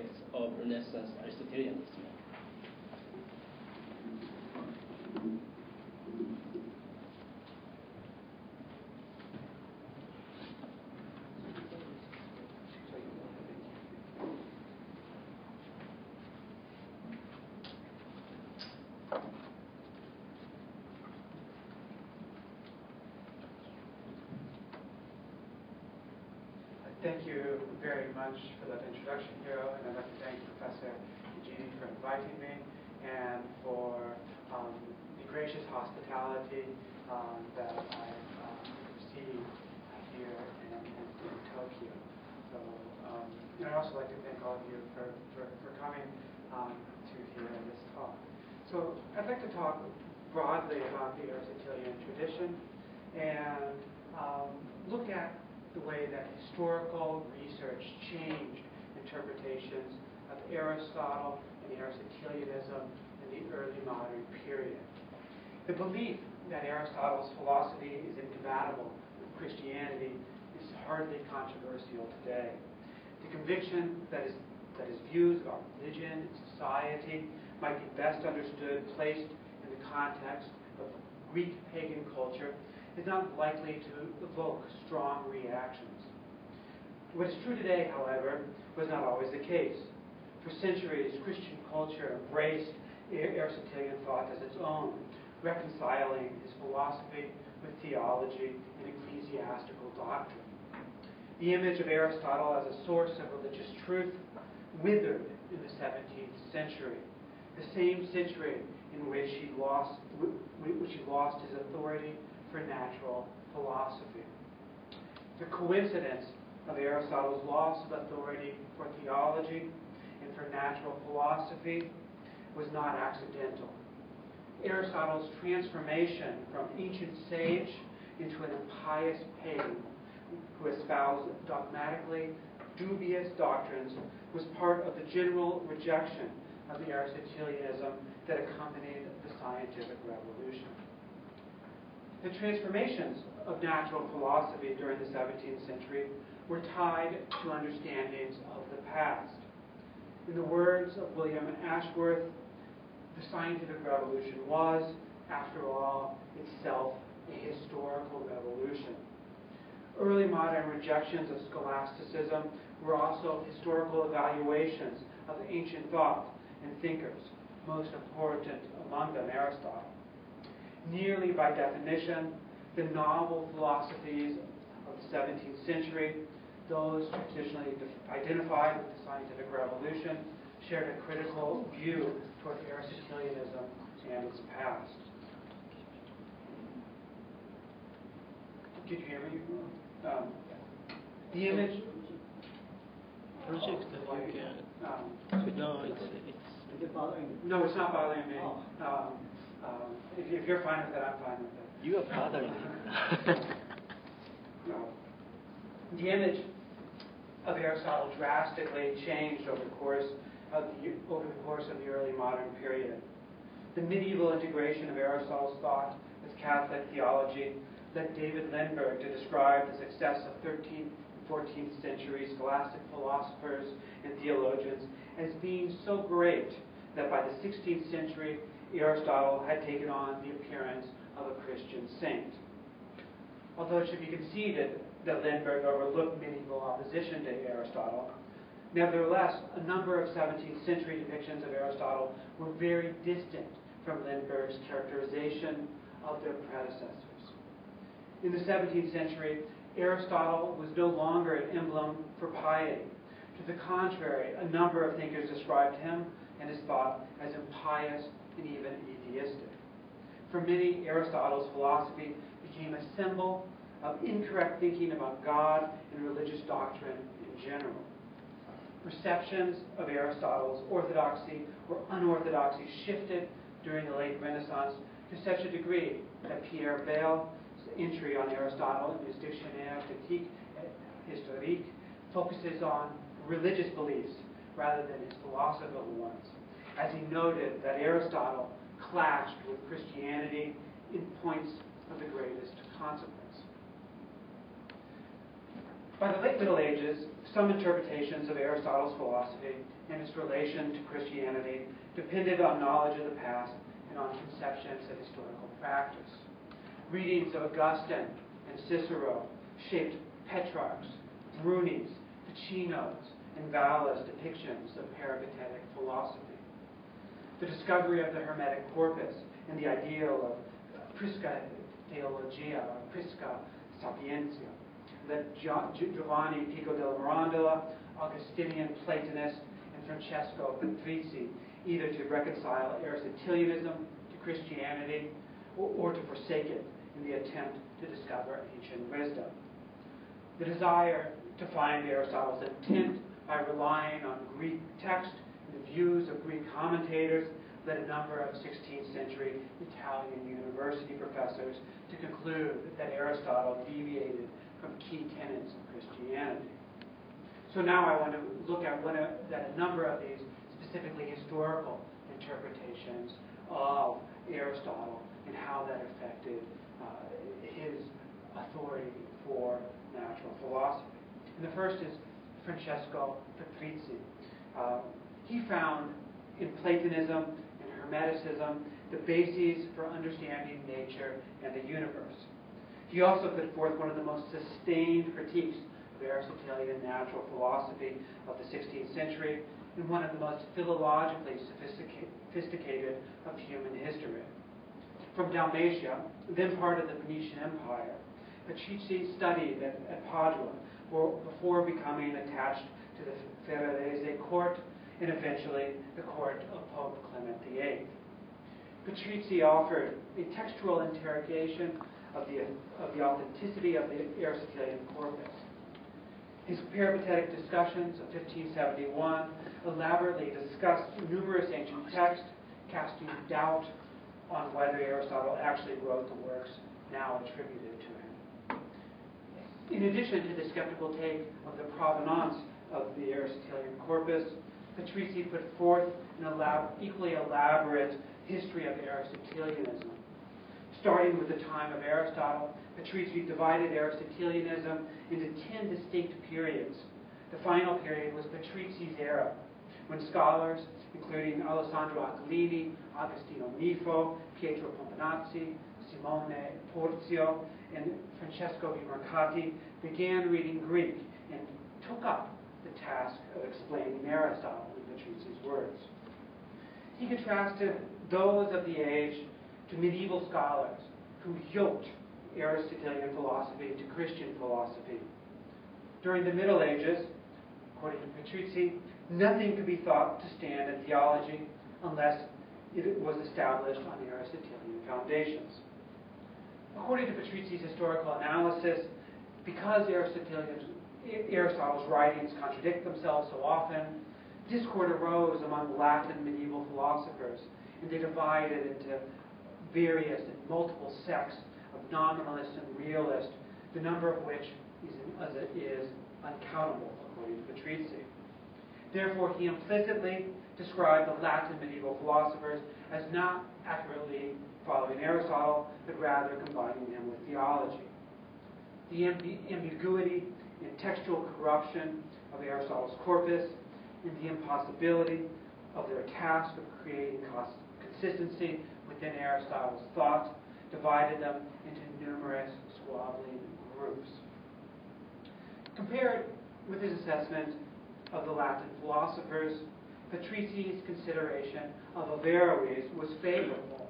aspects of Renaissance Aristotelianism. Thank you very much for that introduction, Hiro, and I'd like to thank Professor Eugenie for inviting me and for the gracious hospitality that I've received here in Tokyo. So, and I'd also like to thank all of you for coming to hear this talk. So I'd like to talk broadly about the Aristotelian tradition and look at the way that historical research changed interpretations of Aristotle and Aristotelianism in the early modern period. The belief that Aristotle's philosophy is incompatible with Christianity is hardly controversial today. The conviction that his views about religion and society might be best understood placed in the context of Greek pagan culture is not likely to evoke strong reactions. What is true today, however, was not always the case. For centuries, Christian culture embraced Aristotelian thought as its own, reconciling his philosophy with theology and ecclesiastical doctrine. The image of Aristotle as a source of religious truth withered in the 17th century, the same century in which he lost his authority for natural philosophy. The coincidence of Aristotle's loss of authority for theology and for natural philosophy was not accidental. Aristotle's transformation from ancient sage into an impious pagan who espoused dogmatically dubious doctrines was part of the general rejection of the Aristotelianism that accompanied the scientific revolution. The transformations of natural philosophy during the 17th century were tied to understandings of the past. In the words of William Ashworth, the scientific revolution was, after all, itself a historical revolution. Early modern rejections of scholasticism were also historical evaluations of ancient thought and thinkers, most important among them Aristotle. Nearly by definition, the novel philosophies of the 17th century, those traditionally identified with the scientific revolution, shared a critical view toward Aristotelianism and its past. Did you hear me? The image. Project that you can. No, it's. Is it bothering you? No, it's not bothering me. Oh. If you're fine with it, I'm fine with it. You are bothering me. No. The image of Aristotle drastically changed over the course of the early modern period. The medieval integration of Aristotle's thought with Catholic theology led David Lindbergh to describe the success of 13th and 14th century scholastic philosophers and theologians as being so great that by the 16th century, Aristotle had taken on the appearance of a Christian saint. Although it should be conceded that Lindbergh overlooked medieval opposition to Aristotle, nevertheless, a number of 17th century depictions of Aristotle were very distant from Lindbergh's characterization of their predecessors. In the 17th century, Aristotle was no longer an emblem for piety. To the contrary, a number of thinkers described him and his thought as impious and even atheistic. For many, Aristotle's philosophy became a symbol of incorrect thinking about God and religious doctrine in general. Perceptions of Aristotle's orthodoxy or unorthodoxy shifted during the late Renaissance to such a degree that Pierre Bayle's entry on Aristotle in his Dictionnaire d'éthique et historique focuses on religious beliefs rather than his philosophical ones, as he noted that Aristotle clashed with Christianity in points of the greatest consequence. By the late Middle Ages, some interpretations of Aristotle's philosophy and its relation to Christianity depended on knowledge of the past and on conceptions of historical practice. Readings of Augustine and Cicero shaped Petrarch's, Bruni's, Ficino's, and Vala's depictions of peripatetic philosophy. The discovery of the Hermetic corpus and the ideal of prisca theologia, or prisca sapientia, led Giovanni Pico della Mirandola, Augustinian Platonist, and Francesco Patrizzi either to reconcile Aristotelianism to Christianity or to forsake it in the attempt to discover ancient wisdom. The desire to find Aristotle's intent by relying on Greek text and the views of Greek commentators led a number of 16th century Italian university professors to conclude that Aristotle deviated from key tenets of Christianity. So now I want to look at a number of these specifically historical interpretations of Aristotle and how that affected his authority for natural philosophy. And the first is Francesco Patrizzi. He found in Platonism and Hermeticism the bases for understanding nature and the universe. He also put forth one of the most sustained critiques of Aristotelian natural philosophy of the 16th century and one of the most philologically sophisticated of human history. From Dalmatia, then part of the Venetian Empire, Patrizzi studied at Padua before becoming attached to the Ferrarese court and eventually the court of Pope Clement VIII. Patrizzi offered a textual interrogation of the authenticity of the Aristotelian corpus. His peripatetic discussions of 1571 elaborately discussed numerous ancient texts, casting doubt on whether Aristotle actually wrote the works now attributed to him. In addition to the skeptical take of the provenance of the Aristotelian corpus, Patrizzi put forth an equally elaborate history of Aristotelianism. Starting with the time of Aristotle, Patrizzi divided Aristotelianism into 10 distinct periods. The final period was Patrizzi's era, when scholars, including Alessandro Aquilini, Agostino Nifo, Pietro Pomponazzi, Simone Porzio, and Francesco di Mercati, began reading Greek and took up the task of explaining Aristotle in Patrizzi's words. He contrasted those of the age to medieval scholars who yoked Aristotelian philosophy to Christian philosophy. During the Middle Ages, according to Patrizzi, nothing could be thought to stand in theology unless it was established on Aristotelian foundations. According to Patrizzi's historical analysis, because Aristotle's writings contradict themselves so often, discord arose among Latin medieval philosophers, and they divided into various and multiple sects of nominalist and realist, the number of which is uncountable, according to Patrizzi. Therefore, he implicitly described the Latin medieval philosophers as not accurately following Aristotle, but rather combining him with theology. The ambiguity and textual corruption of Aristotle's corpus and the impossibility of their task of creating consistency within Aristotle's thought divided them into numerous squabbling groups. Compared with his assessment of the Latin philosophers, Patrizzi's consideration of Averroes was favorable.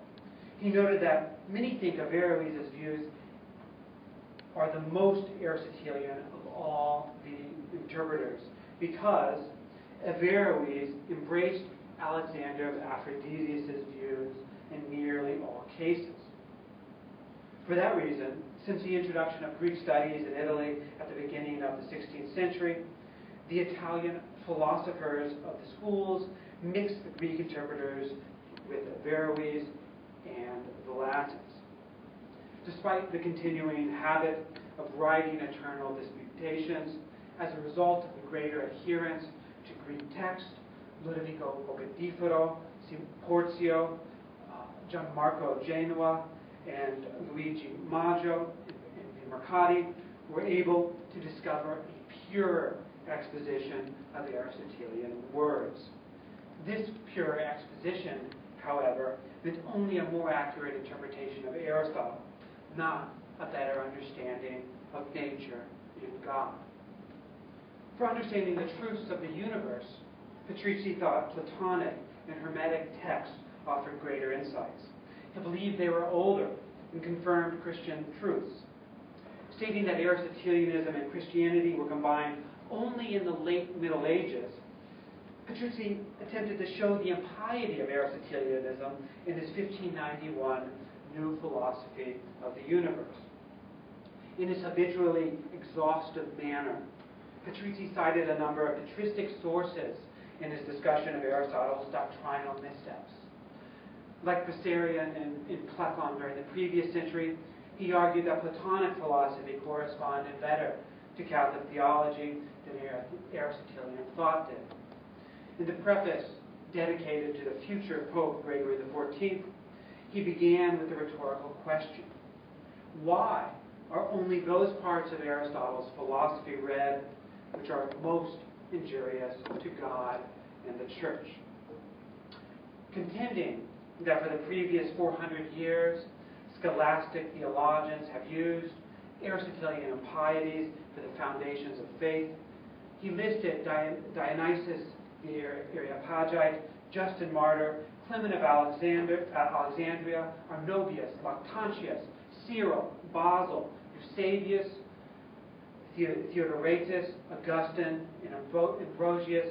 He noted that many think Averroes' views are the most Aristotelian of all the interpreters because Averroes embraced Alexander of Aphrodisias' views in nearly all cases. For that reason, since the introduction of Greek studies in Italy at the beginning of the 16th century, the Italian philosophers of the schools mixed the Greek interpreters with Averroes and the Latins. Despite the continuing habit of writing eternal disputations, as a result of the greater adherence to Greek text, Ludovico Boccatifero, Porzio, Gianmarco Genoa, and Luigi Maggio and Mercati were able to discover a pure exposition of the Aristotelian words. This pure exposition, however, meant only a more accurate interpretation of Aristotle, not a better understanding of nature and God. For understanding the truths of the universe, Patrizzi thought Platonic and Hermetic texts offered greater insights. He believed they were older and confirmed Christian truths. Stating that Aristotelianism and Christianity were combined only in the late Middle Ages, Patrizzi attempted to show the impiety of Aristotelianism in his 1591 New Philosophy of the Universe. In his habitually exhaustive manner, Patrizzi cited a number of patristic sources in his discussion of Aristotle's doctrinal missteps. Like Bessarion and Platon during the previous century, he argued that Platonic philosophy corresponded better to Catholic theology than Aristotelian thought did. In the preface dedicated to the future Pope Gregory XIV, he began with the rhetorical question: why are only those parts of Aristotle's philosophy read which are most injurious to God and the Church? Contending that for the previous 400 years, scholastic theologians have used Aristotelian impieties for the foundations of faith, he listed Dionysius the Areopagite, Justin Martyr, Clement of Alexandria, Arnobius, Lactantius, Cyril, Basil, Eusebius, Theodoratus, Augustine, and Ambrosius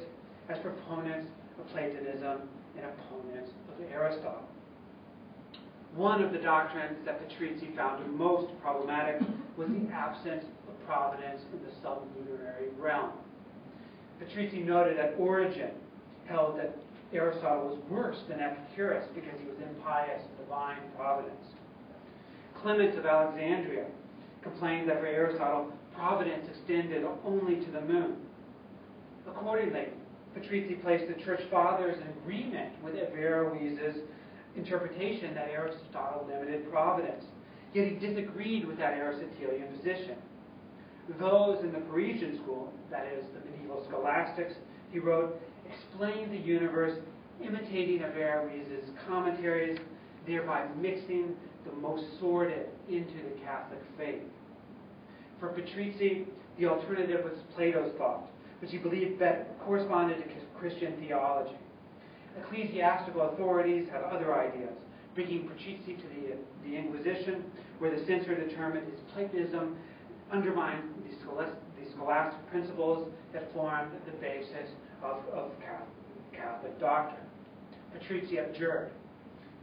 as proponents of Platonism and opponents of Aristotle. One of the doctrines that Patrizzi found most problematic was the absence of providence in the sublunary realm. Patrizzi noted that Origen held that Aristotle was worse than Epicurus because he was impious in divine providence. Clement of Alexandria complained that for Aristotle, providence extended only to the moon. Accordingly, Patrizzi placed the Church Fathers in agreement with Averroes's interpretation that Aristotle limited providence, yet he disagreed with that Aristotelian position. Those in the Parisian school, that is, the medieval scholastics, he wrote, explained the universe imitating Averroes's commentaries, thereby mixing the most sordid into the Catholic faith. For Patrizzi, the alternative was Plato's thought, which he believed that corresponded to Christian theology. Ecclesiastical authorities had other ideas, bringing Patrizzi to the Inquisition, where the censor determined his Platonism undermined the scholastic principles that formed the basis of Catholic doctrine. Patrizzi abjured,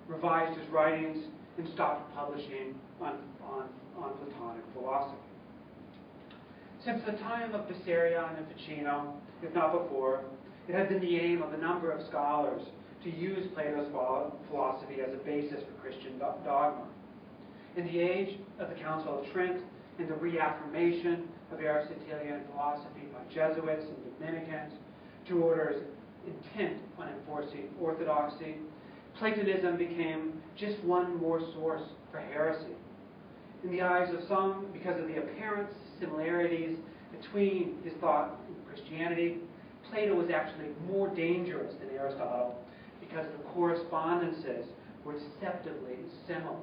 revised his writings, and stopped publishing on Platonic philosophy. Since the time of Bessarion and Ficino, if not before, it had been the aim of a number of scholars to use Plato's philosophy as a basis for Christian dogma. In the age of the Council of Trent and the reaffirmation of Aristotelian philosophy by Jesuits and Dominicans, two orders intent on enforcing orthodoxy, Platonism became just one more source for heresy. In the eyes of some, because of the apparent similarities between his thought and Christianity, Plato was actually more dangerous than Aristotle because the correspondences were deceptively similar.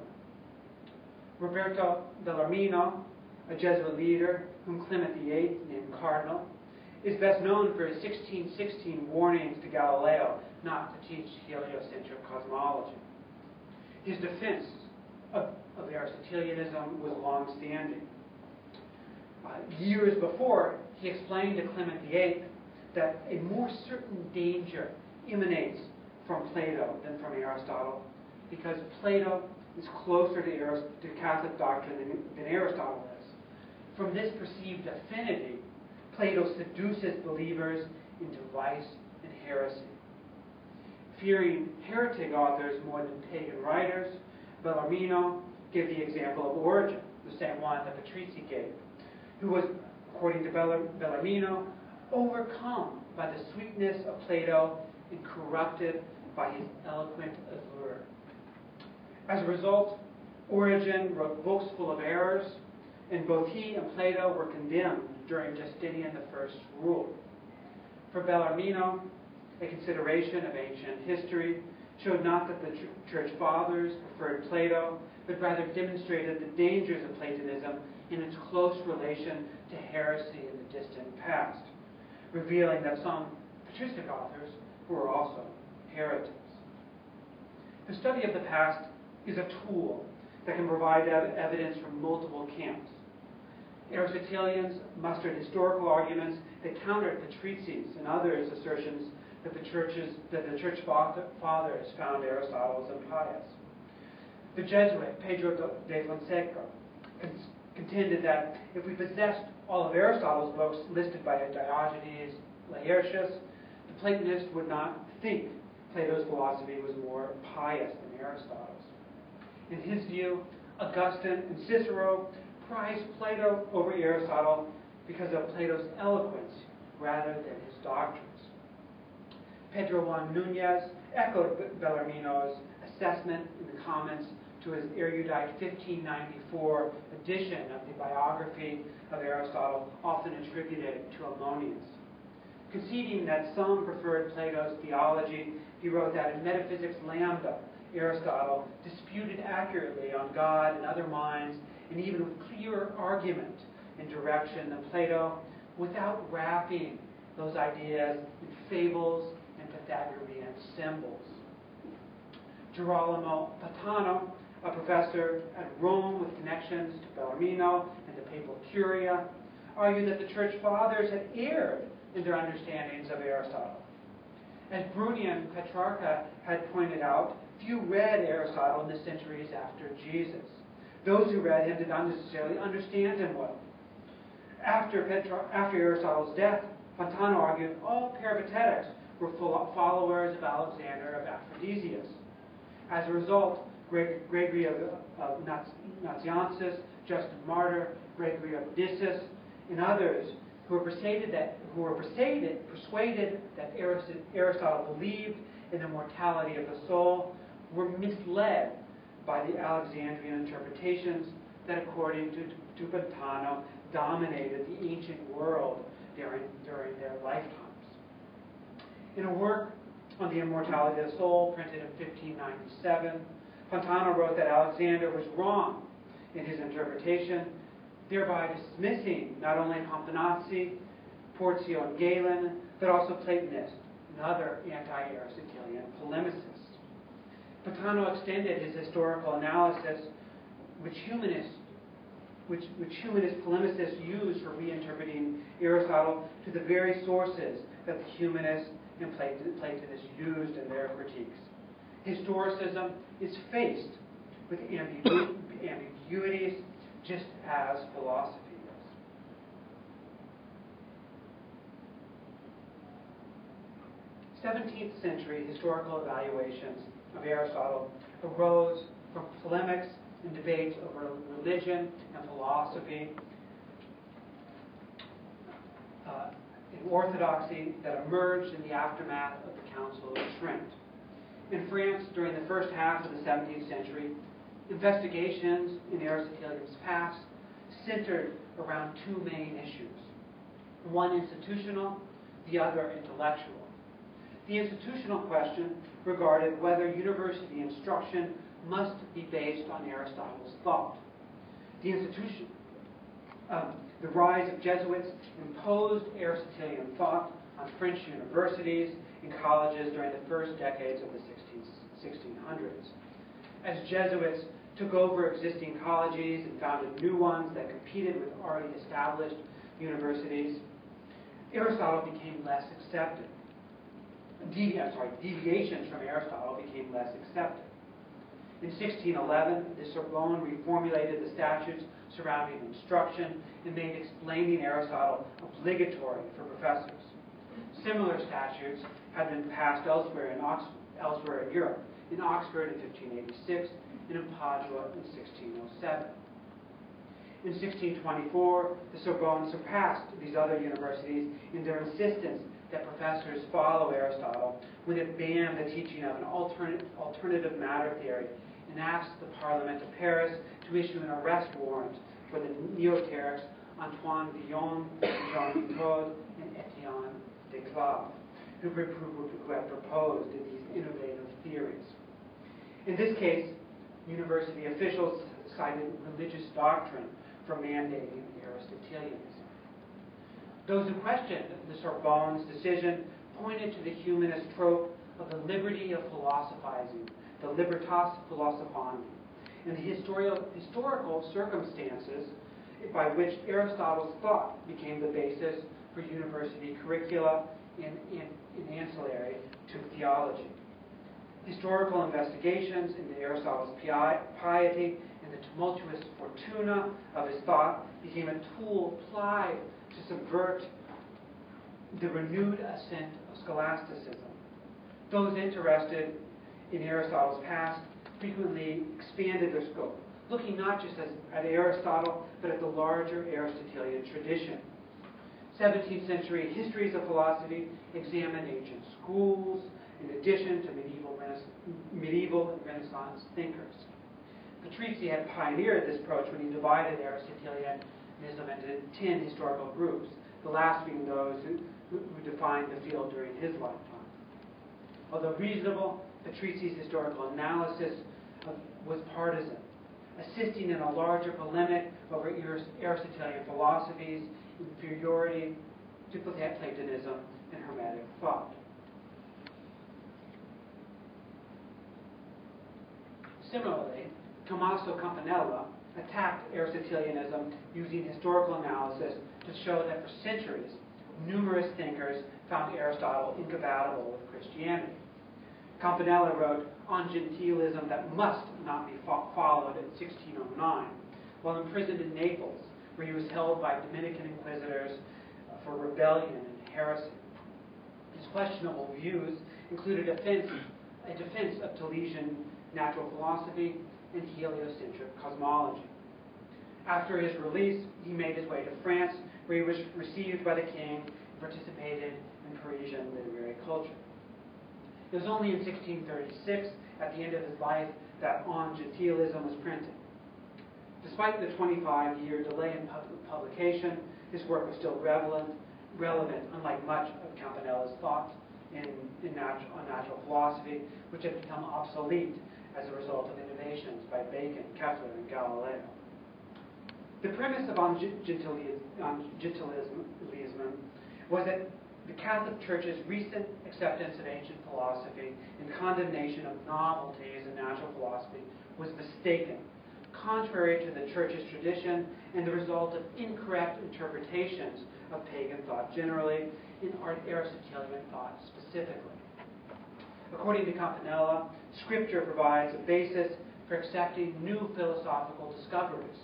Roberto Bellarmino, a Jesuit leader whom Clement VIII named cardinal, is best known for his 1616 warnings to Galileo not to teach heliocentric cosmology. His defense of Aristotelianism was long-standing. Years before, he explained to Clement VIII that a more certain danger emanates from Plato than from Aristotle, because Plato is closer to Catholic doctrine than Aristotle is. From this perceived affinity, Plato seduces believers into vice and heresy. Fearing heretic authors more than pagan writers, Bellarmino gave the example of Origen, the same one that Patrizzi gave, who was, according to Bellarmino, overcome by the sweetness of Plato and corrupted by his eloquent allure. As a result, Origen wrote books full of errors, and both he and Plato were condemned during Justinian I's rule. For Bellarmino, a consideration of ancient history showed not that the Church Fathers preferred Plato, but rather demonstrated the dangers of Platonism in its close relation to heresy in the distant past, revealing that some patristic authors were also heretics. The study of the past is a tool that can provide evidence from multiple camps. Aristotelians mustered historical arguments that countered Patrizzi's and others' assertions that the Church Fathers found Aristotle impious. The Jesuit Pedro de Fonseca contended that if we possessed all of Aristotle's books listed by Diogenes Laertius, the Platonist would not think Plato's philosophy was more pious than Aristotle's. In his view, Augustine and Cicero prized Plato over Aristotle because of Plato's eloquence rather than his doctrines. Pedro Juan Núñez echoed Bellarmino's assessment in the comments to his erudite 1594 edition of the biography of Aristotle, often attributed to Ammonius. Conceding that some preferred Plato's theology, he wrote that in Metaphysics Lambda, Aristotle disputed accurately on God and other minds, and even with clearer argument and direction than Plato, without wrapping those ideas in fables and Pythagorean symbols. Girolamo Patano, a professor at Rome with connections to Bellarmino and the papal curia, argued that the Church Fathers had erred in their understandings of Aristotle. As Brunian Petrarca had pointed out, few read Aristotle in the centuries after Jesus. Those who read him did not necessarily understand him well. After Aristotle's death, Fontana argued all Peripatetics were followers of Alexander of Aphrodisias. As a result, Gregory of Nazianzus, Justin Martyr, Gregory of Odysseus, and others who were persuaded that Aristotle believed in the mortality of the soul were misled by the Alexandrian interpretations that, according to Fontana, dominated the ancient world during their lifetimes. In a work on the immortality of the soul, printed in 1597, Fontana wrote that Alexander was wrong in his interpretation, thereby dismissing not only Pomponazzi, Porzio, and Galen, but also Platonists and other anti-Aristotelian polemicists. Fontana extended his historical analysis, which humanist polemicists use for reinterpreting Aristotle, to the very sources that the humanists and Platonists used in their critiques. Historicism is faced with ambiguities, just as philosophy is. 17th century historical evaluations of Aristotle arose from polemics and debates over religion and philosophy, and orthodoxy that emerged in the aftermath of the Council of Trent. In France, during the first half of the 17th century, investigations in Aristotelian's past centered around two main issues, one institutional, the other intellectual. The institutional question regarded whether university instruction must be based on Aristotle's thought. The rise of Jesuits imposed Aristotelian thought on French universities and colleges during the first decades of the 1600s. As Jesuits took over existing colleges and founded new ones that competed with already established universities, Aristotle became less accepted. Deviations from Aristotle became less accepted. In 1611, the Sorbonne reformulated the statutes surrounding instruction and made explaining Aristotle obligatory for professors. Similar statutes had been passed elsewhere in Europe, in Oxford in 1586 and in Padua in 1607. In 1624, the Sorbonne surpassed these other universities in their insistence that professors follow Aristotle when it banned the teaching of an alternative matter theory and asked the Parliament of Paris to issue an arrest warrant for the Neoterics Antoine Villon, Jean Nicode, and Etienne Desclaves, who had proposed these innovative theories. In this case, university officials cited religious doctrine for mandating Aristotelianism. Those who questioned the Sorbonne's decision pointed to the humanist trope of the liberty of philosophizing, the libertas philosophandi, and the historical circumstances by which Aristotle's thought became the basis for university curricula and ancillary to theology. Historical investigations into Aristotle's piety and the tumultuous fortuna of his thought became a tool applied to subvert the renewed ascent of scholasticism. Those interested in Aristotle's past frequently expanded their scope, looking not just at Aristotle, but at the larger Aristotelian tradition. 17th century histories of philosophy examine ancient schools, in addition to medieval and Renaissance thinkers. Patrizzi had pioneered this approach when he divided Aristotelianism into 10 historical groups, the last being those who defined the field during his lifetime. Although reasonable, Patrizzi's historical analysis was partisan, assisting in a larger polemic over Aristotelian philosophy's inferiority to Platonism and Hermetic thought. Similarly, Tommaso Campanella attacked Aristotelianism using historical analysis to show that for centuries, numerous thinkers found Aristotle incompatible with Christianity. Campanella wrote on gentilism that must not be followed in 1609, while imprisoned in Naples, where he was held by Dominican inquisitors for rebellion and heresy. His questionable views included a defense of Talesian natural philosophy and heliocentric cosmology. After his release, he made his way to France, where he was received by the king and participated in Parisian literary culture. It was only in 1636, at the end of his life, that On Gentilism was printed. Despite the 25-year delay in publication, his work was still relevant, unlike much of Campanella's thoughts on natural philosophy, which had become obsolete as a result of innovations by Bacon, Kepler, and Galileo. The premise of On Gentilism was that the Catholic Church's recent acceptance of ancient philosophy and condemnation of novelties in natural philosophy was mistaken, contrary to the Church's tradition and the result of incorrect interpretations of pagan thought generally, and Aristotelian thought specifically. According to Campanella, Scripture provides a basis for accepting new philosophical discoveries,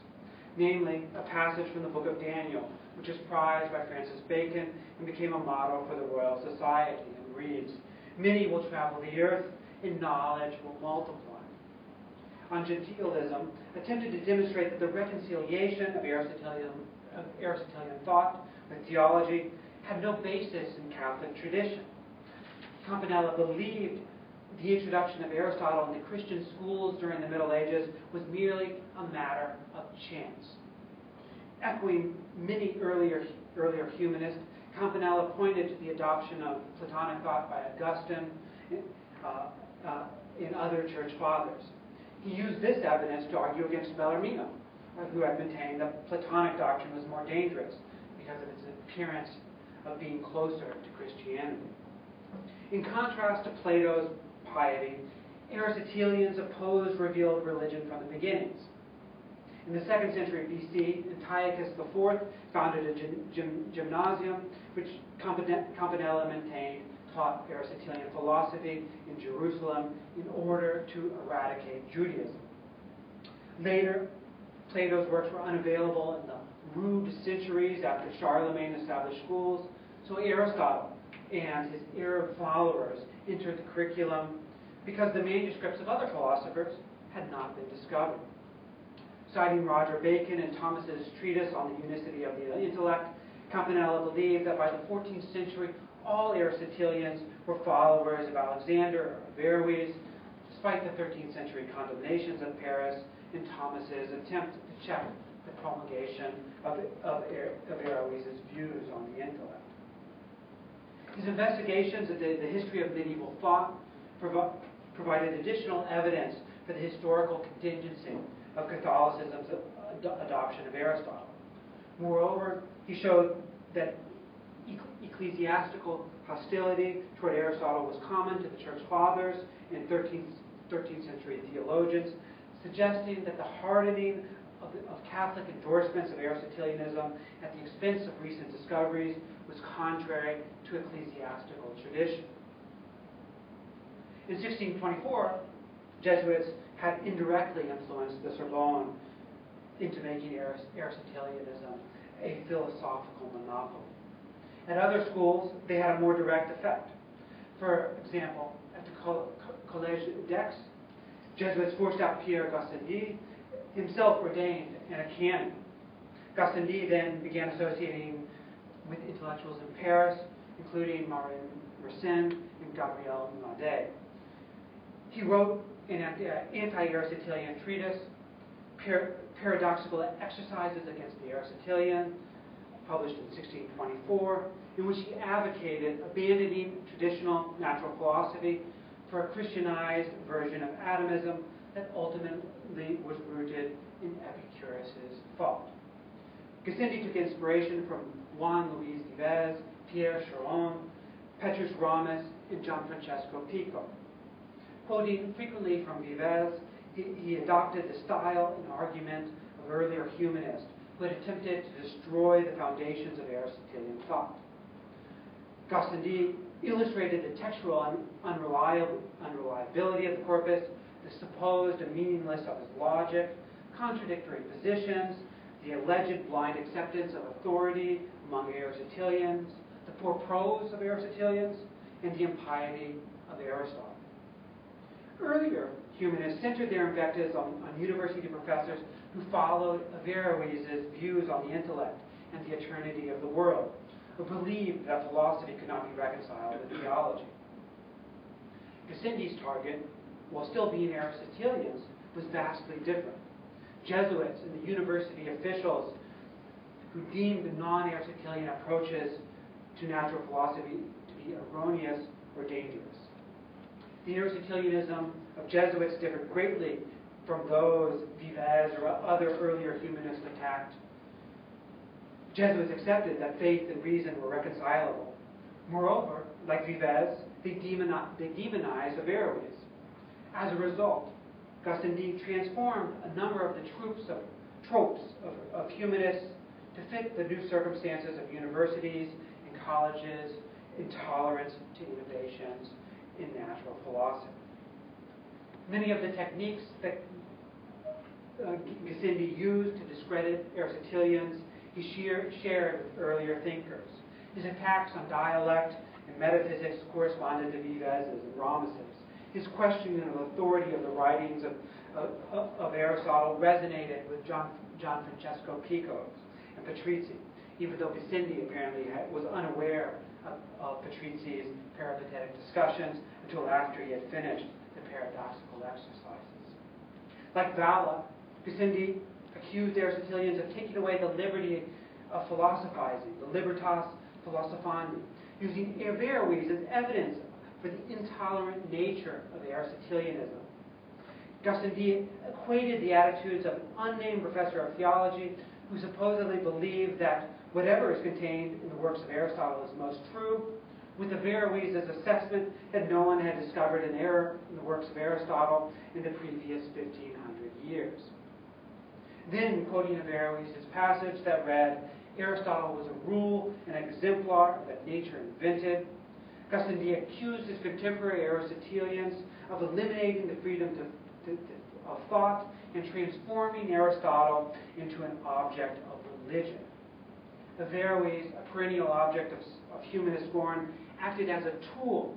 namely a passage from the book of Daniel, which was prized by Francis Bacon and became a model for the Royal Society, and reads, "Many will travel the earth, and knowledge will multiply." On Gentilism, attempted to demonstrate that the reconciliation of Aristotelian thought with theology had no basis in Catholic tradition. Campanella believed the introduction of Aristotle into Christian schools during the Middle Ages was merely a matter of chance. Echoing many earlier humanists, Campanella pointed to the adoption of Platonic thought by Augustine and other church fathers. He used this evidence to argue against Bellarmino, who had maintained that Platonic doctrine was more dangerous because of its appearance of being closer to Christianity. In contrast to Plato's piety, Aristotelians opposed revealed religion from the beginnings. In the 2nd century BC, Antiochus IV founded a gymnasium which Campanella maintained taught Aristotelian philosophy in Jerusalem in order to eradicate Judaism. Later, Plato's works were unavailable in the rude centuries after Charlemagne established schools, so Aristotle and his Arab followers entered the curriculum because the manuscripts of other philosophers had not been discovered. Citing Roger Bacon and Thomas's treatise on the unicity of the intellect, Campanella believed that by the 14th century, all Aristotelians were followers of Alexander or Averroes, despite the 13th century condemnations of Paris and Thomas's attempt to check the promulgation of Averroes' views on the intellect. His investigations of the history of medieval thought provided additional evidence for the historical contingency of Catholicism's adoption of Aristotle. Moreover, he showed that ecclesiastical hostility toward Aristotle was common to the Church Fathers and 13th century theologians, suggesting that the hardening of Catholic endorsements of Aristotelianism at the expense of recent discoveries was contrary to ecclesiastical tradition. In 1624, Jesuits had indirectly influenced the Sorbonne into making Aristotelianism a philosophical monopoly. At other schools, they had a more direct effect. For example, at the Collège d'Aix, Jesuits forced out Pierre Gassendi, himself ordained and a canon. Gassendi then began associating with intellectuals in Paris, including Marin Mersenne and Gabriel Nadet. He wrote an anti-Aristotelian treatise, Paradoxical Exercises Against the Aristotelian, published in 1624, in which he advocated abandoning traditional natural philosophy for a Christianized version of atomism that ultimately was rooted in Epicurus' thought. Gassendi took inspiration from Juan Luis Vives, Pierre Charon, Petrus Ramus, and Gianfrancesco Pico. Quoting frequently from Vives, he adopted the style and argument of earlier humanists who had attempted to destroy the foundations of Aristotelian thought. Gassendi illustrated the textual unreliability of the corpus, the supposed meaninglessness of his logic, contradictory positions, the alleged blind acceptance of authority among Aristotelians, the poor prose of Aristotelians, and the impiety of Aristotle. Earlier humanists centered their invectives on university professors who followed Averroes' views on the intellect and the eternity of the world, who believed that philosophy could not be reconciled with theology. Gassendi's target, while still being Aristotelians, was vastly different. Jesuits and the university officials who deemed the non-Aristotelian approaches to natural philosophy to be erroneous or dangerous. The Aristotelianism of Jesuits differed greatly from those Vives or other earlier humanists attacked. Jesuits accepted that faith and reason were reconcilable. Moreover, like Vives, they demonized Averroes. As a result, Gassendi transformed a number of the tropes of humanists to fit the new circumstances of universities and colleges, intolerance to innovations in natural philosophy. Many of the techniques that Gassendi used to discredit Aristotelians, he shared with earlier thinkers. His attacks on dialect and metaphysics corresponded to Vives' and Ramus's. His questioning of authority of the writings of Aristotle resonated with Gianfrancesco Pico's and Patrizzi, even though Gassendi apparently was unaware of Patrizzi's peripatetic discussions until after he had finished the paradoxical exercises. Like Valla, Gassendi accused Aristotelians of taking away the liberty of philosophizing, the libertas philosophandi, using Averroes as evidence for the intolerant nature of Aristotelianism. Gassendi equated the attitudes of an unnamed professor of theology who supposedly believed that whatever is contained in the works of Aristotle is most true, with Averroes' assessment that no one had discovered an error in the works of Aristotle in the previous 1,500 years. Then, quoting Averroes' passage that read, Aristotle was a rule, an exemplar that nature invented, Gassendi accused his contemporary Aristotelians of eliminating the freedom of thought and transforming Aristotle into an object of religion. Averroes, a perennial object of humanist scorn, acted as a tool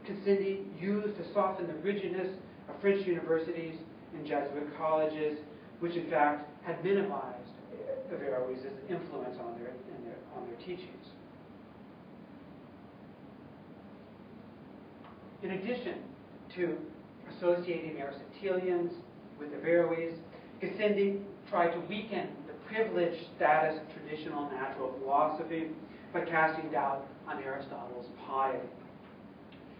Gassendi used to soften the rigidness of French universities and Jesuit colleges, which in fact had minimized Averroes' influence on their teachings. In addition to associating Aristotelians with Averroes, Gassendi tried to weaken the privileged status of traditional natural philosophy by casting doubt on Aristotle's piety.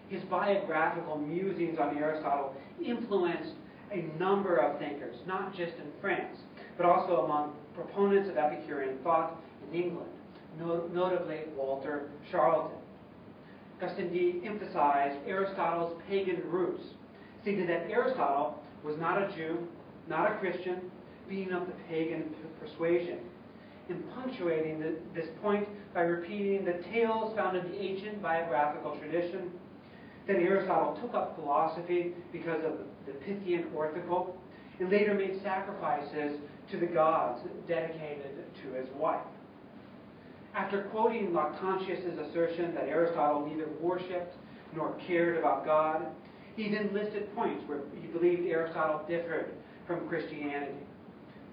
His biographical musings on Aristotle influenced a number of thinkers, not just in France, but also among proponents of Epicurean thought in England, notably Walter Charlton. Gassendi emphasized Aristotle's pagan roots, stating that Aristotle was not a Jew, not a Christian, being of the pagan persuasion, and punctuating this point by repeating the tales found in the ancient biographical tradition that Aristotle took up philosophy because of the Pythian orthocle and later made sacrifices to the gods dedicated to his wife. After quoting Lactantius' assertion that Aristotle neither worshipped nor cared about God, he then listed points where he believed Aristotle differed from Christianity.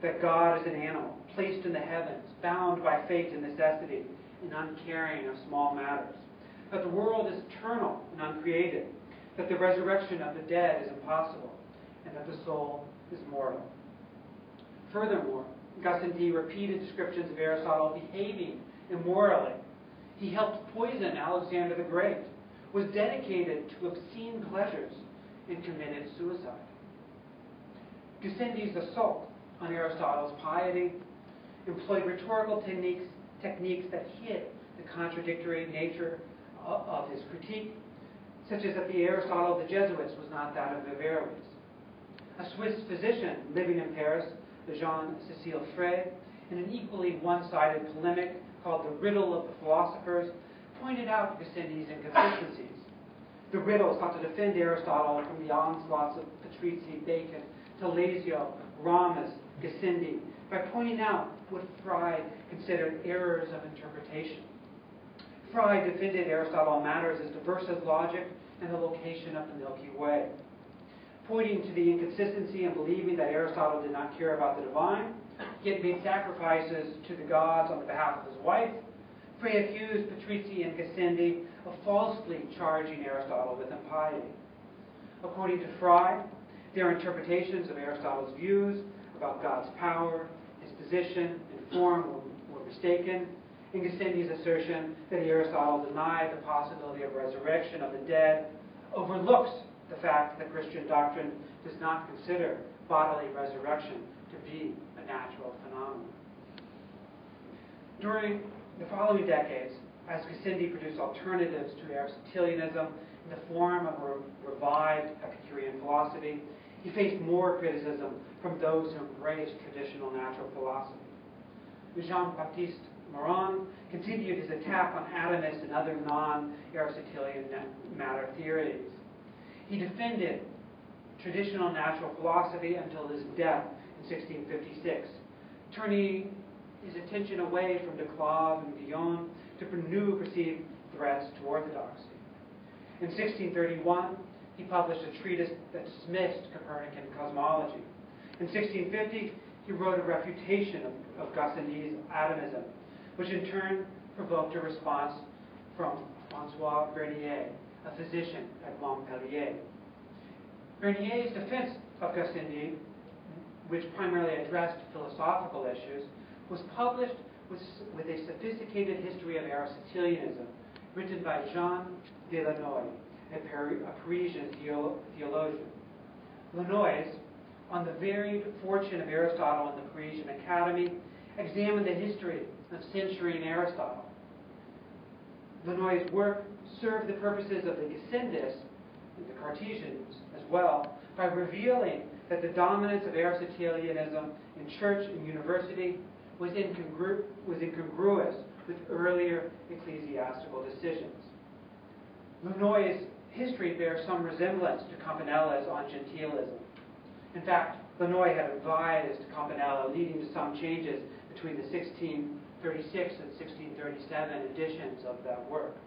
That God is an animal, placed in the heavens, bound by fate and necessity, and uncaring of small matters. That the world is eternal and uncreated. That the resurrection of the dead is impossible, and that the soul is mortal. Furthermore, Gassendi repeated descriptions of Aristotle behaving immorally. He helped poison Alexander the Great, was dedicated to obscene pleasures, and committed suicide. Gassendi's assault on Aristotle's piety employed rhetorical techniques that hid the contradictory nature of his critique, such as that the Aristotle of the Jesuits was not that of the Averroes. A Swiss physician living in Paris, Jean-Cécile Frey, in an equally one-sided polemic called The Riddle of the Philosophers, pointed out Gassendi's inconsistencies. The riddle sought to defend Aristotle from the onslaughts of Patrizzi, Bacon, Talesio, Ramus, Gassendi, by pointing out what Frey considered errors of interpretation. Frey defended Aristotle on matters as diverse as logic and the location of the Milky Way. Pointing to the inconsistency in believing that Aristotle did not care about the divine, yet made sacrifices to the gods on behalf of his wife, Frey accused Patrizzi and Gassendi of falsely charging Aristotle with impiety. According to Frey, their interpretations of Aristotle's views about God's power, his position, and form were mistaken, and Gassendi's assertion that Aristotle denied the possibility of resurrection of the dead overlooks the fact that Christian doctrine does not consider bodily resurrection to be a natural phenomenon. During the following decades, as Gassendi produced alternatives to Aristotelianism in the form of a revived Epicurean philosophy, he faced more criticism from those who embraced traditional natural philosophy. Jean-Baptiste Morin continued his attack on atomists and other non-Aristotelian matter theories. He defended traditional natural philosophy until his death in 1656, turning his attention away from de Clave and Villon to new perceived threats to orthodoxy. In 1631, he published a treatise that dismissed Copernican cosmology. In 1650, he wrote a refutation of Gassendi's atomism, which in turn provoked a response from François Bernier, a physician at Montpellier. Bernier's defense of Gassendi, which primarily addressed philosophical issues, was published with a sophisticated history of Aristotelianism, written by Jean de Lannoy, a Parisian theologian. Lannoy, on the varied fortune of Aristotle in the Parisian Academy, examined the history of censuring Aristotle. Lannoy's work served the purposes of the Gassendists and the Cartesians as well by revealing that the dominance of Aristotelianism in church and university was incongruous with earlier ecclesiastical decisions. Lannoy's history bears some resemblance to Campanella's on gentilism. In fact, Lannoy had advised Campanella, leading to some changes between the 1636 and 1637 editions of that work.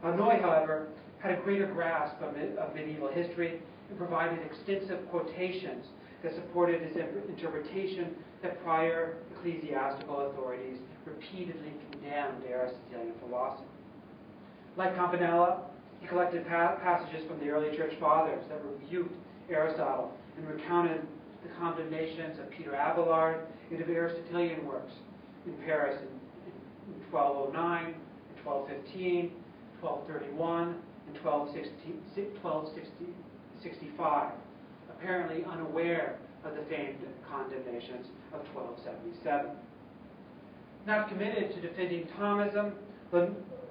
Lannoy, however, had a greater grasp of medieval history and provided extensive quotations that supported his interpretation that prior ecclesiastical authorities repeatedly condemned Aristotelian philosophy. Like Campanella, he collected passages from the early church fathers that rebuked Aristotle and recounted the condemnations of Peter Abelard and of Aristotelian works in Paris in 1209, 1215, 1231, and 1265, apparently unaware of the famed condemnations of 1277. Not committed to defending Thomism,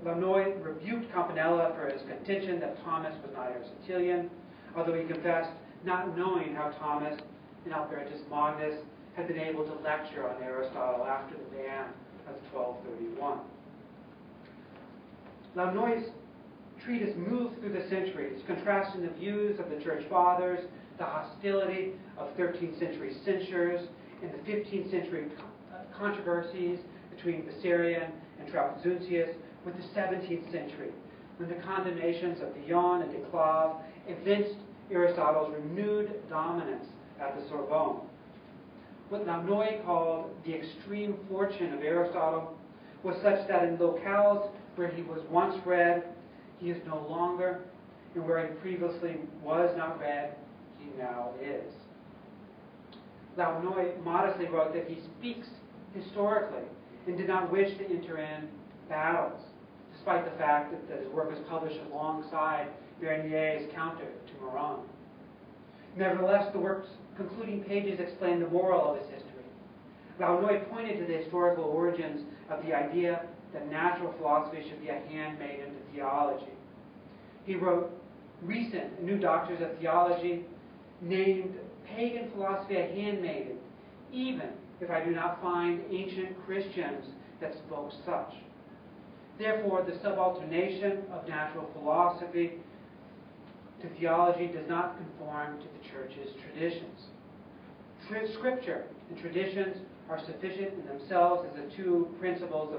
Launoy rebuked Campanella for his contention that Thomas was not Aristotelian, although he confessed not knowing how Thomas and Albertus Magnus had been able to lecture on Aristotle after the ban of 1231. Launoy's treatise moved through the centuries, contrasting the views of the Church Fathers, the hostility of 13th century censures, and the 15th century controversies between Bessarion and Trapezuncius with the 17th century, when the condemnations of Villon and Desclaves evinced Aristotle's renewed dominance at the Sorbonne. What Launoy called the extreme fortune of Aristotle was such that in locales where he was once read, he is no longer, and where he previously was not read, he now is. Launoy modestly wrote that he speaks historically and did not wish to enter in battles, despite the fact that his work was published alongside Bernier's counter to Moran. Nevertheless, the work's concluding pages explain the moral of his history. Launoy pointed to the historical origins of the idea that natural philosophy should be a handmaiden to theology. He wrote, recent new doctors of theology named pagan philosophy a handmaiden, even if I do not find ancient Christians that spoke such. Therefore, the subalternation of natural philosophy to theology does not conform to the Church's traditions. Scripture and traditions are sufficient in themselves as the two principles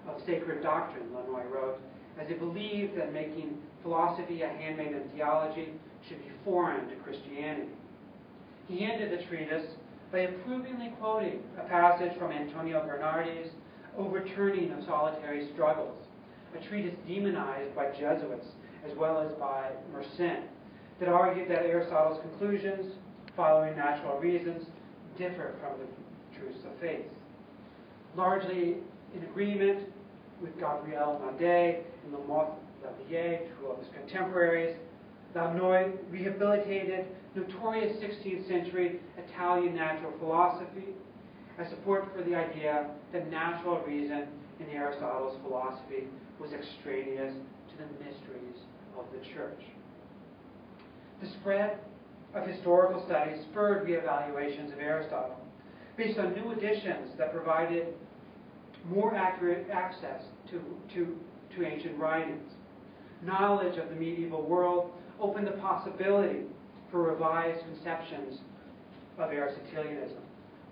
of sacred doctrine, Launoy wrote, as he believed that making philosophy a handmaiden of theology should be foreign to Christianity. He ended the treatise by approvingly quoting a passage from Antonio Bernardi's Overturning of Solitary Struggles, a treatise demonized by Jesuits as well as by Mersenne, that argued that Aristotle's conclusions, following natural reasons, differ from the truths of faith. Largely in agreement with Gabriel Nadet and Lamotte Lavillée, two of his contemporaries, Launoy rehabilitated notorious 16th century Italian natural philosophy as support for the idea that natural reason in Aristotle's philosophy was extraneous to the mysteries of the Church. The spread of historical studies spurred reevaluations of Aristotle based on new editions that provided more accurate access to ancient writings. Knowledge of the medieval world opened the possibility for revised conceptions of Aristotelianism.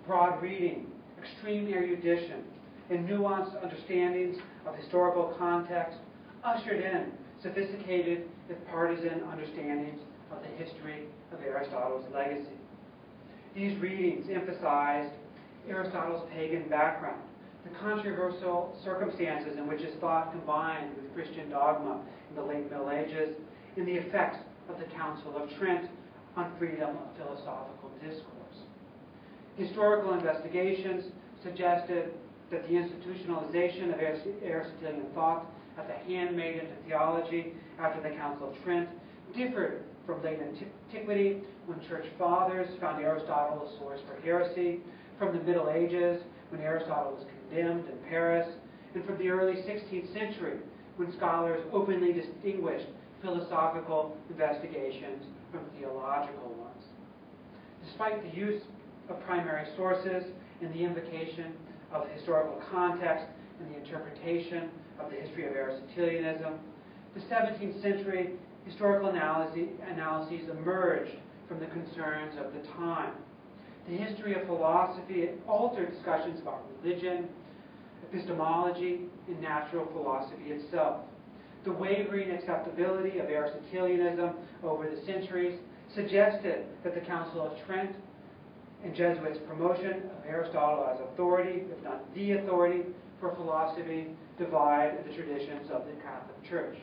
Broad reading, extreme erudition, and nuanced understandings of historical context ushered in sophisticated if partisan understandings of the history of Aristotle's legacy. These readings emphasized Aristotle's pagan background, the controversial circumstances in which his thought combined with Christian dogma in the late Middle Ages, and the effects of the Council of Trent on freedom of philosophical discourse. Historical investigations suggested that the institutionalization of Aristotelian thought as a handmaiden to theology after the Council of Trent differed from late antiquity, when Church Fathers found Aristotle a source for heresy, from the Middle Ages, when Aristotle was condemned in Paris, and from the early 16th century, when scholars openly distinguished philosophical investigations from theological ones. Despite the use of primary sources and the invocation of historical context and the interpretation of the history of Aristotelianism, the 17th century historical analyses emerged from the concerns of the time. The history of philosophy altered discussions about religion, epistemology, and natural philosophy itself. The wavering acceptability of Aristotelianism over the centuries suggested that the Council of Trent and Jesuits' promotion of Aristotle as authority, if not the authority, for philosophy divide the traditions of the Catholic Church.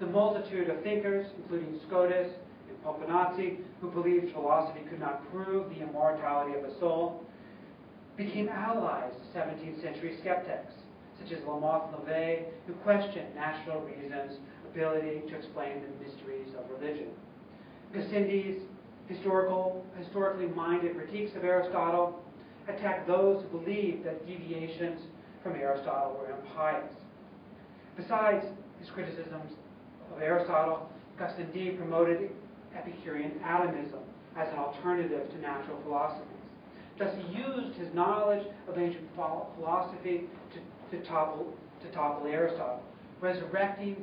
The multitude of thinkers, including Scotus and Pomponazzi, who believed philosophy could not prove the immortality of the soul, became allies to 17th century skeptics, such as Lamoth Levay, who questioned natural reason's ability to explain the mysteries of religion. Gassendi's historically minded critiques of Aristotle attacked those who believed that deviations from Aristotle were impious. Besides his criticisms of Aristotle, Gassendi promoted Epicurean atomism as an alternative to natural philosophies. Thus, he used his knowledge of ancient philosophy to topple Aristotle, resurrecting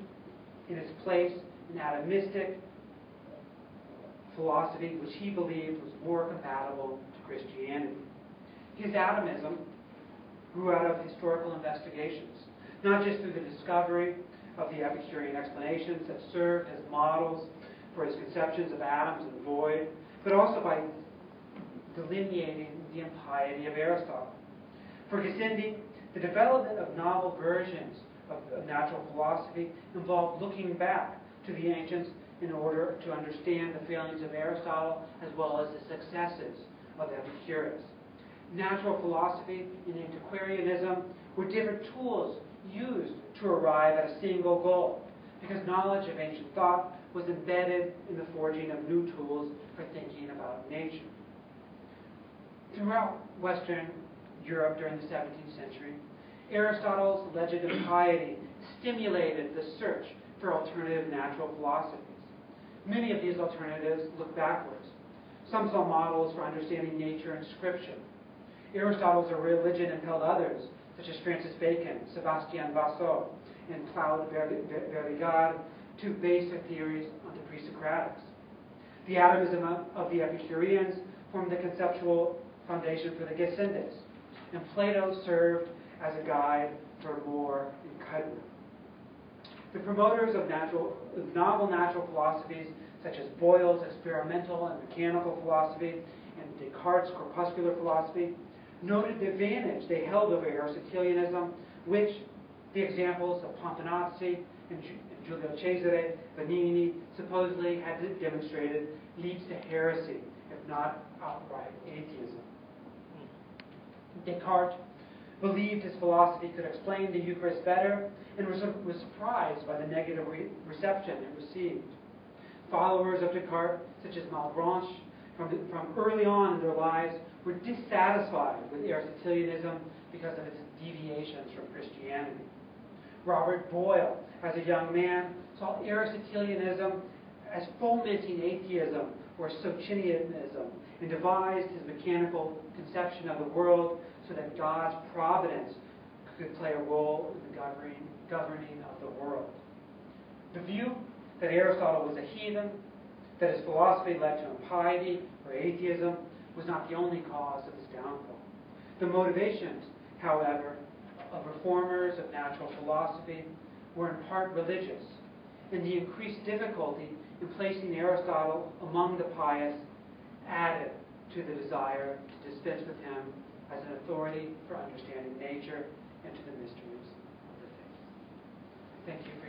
in its place an atomistic philosophy which he believed was more compatible to Christianity. His atomism grew out of historical investigations, not just through the discovery of the Epicurean explanations that served as models for his conceptions of atoms and void, but also by delineating the impiety of Aristotle. For Gassendi, the development of novel versions of natural philosophy involved looking back to the ancients in order to understand the failings of Aristotle as well as the successes of Epicurus. Natural philosophy and antiquarianism were different tools used to arrive at a single goal, because knowledge of ancient thought was embedded in the forging of new tools for thinking about nature. Throughout Western Europe during the 17th century, Aristotle's legend of piety stimulated the search for alternative natural philosophies. Many of these alternatives look backwards. Some saw models for understanding nature and scripture. Aristotle's religion impelled others, such as Francis Bacon, Sébastien Vassaux, and Claude Verligard, to base their theories on the pre-Socratics. The atomism of the Epicureans formed the conceptual foundation for the Gassendists, and Plato served as a guide for More and Cudmore. The promoters of novel natural philosophies, such as Boyle's experimental and mechanical philosophy and Descartes' corpuscular philosophy, noted the advantage they held over Aristotelianism, which the examples of Pomponazzi and Giulio Cesare Vanini supposedly had demonstrated leads to heresy, if not outright atheism. Descartes believed his philosophy could explain the Eucharist better and was surprised by the negative reception it received. Followers of Descartes, such as Malebranche, from early on in their lives, were dissatisfied with Aristotelianism because of its deviations from Christianity. Robert Boyle, as a young man, saw Aristotelianism as fomenting atheism or Socinianism, and devised his mechanical conception of the world so that God's providence could play a role in the governing of the world. The view that Aristotle was a heathen, that his philosophy led to impiety or atheism, was not the only cause of his downfall. The motivations, however, of reformers of natural philosophy were in part religious, and the increased difficulty in placing Aristotle among the pious added to the desire to dispense with him as an authority for understanding nature and to the mysteries of the faith. Thank you for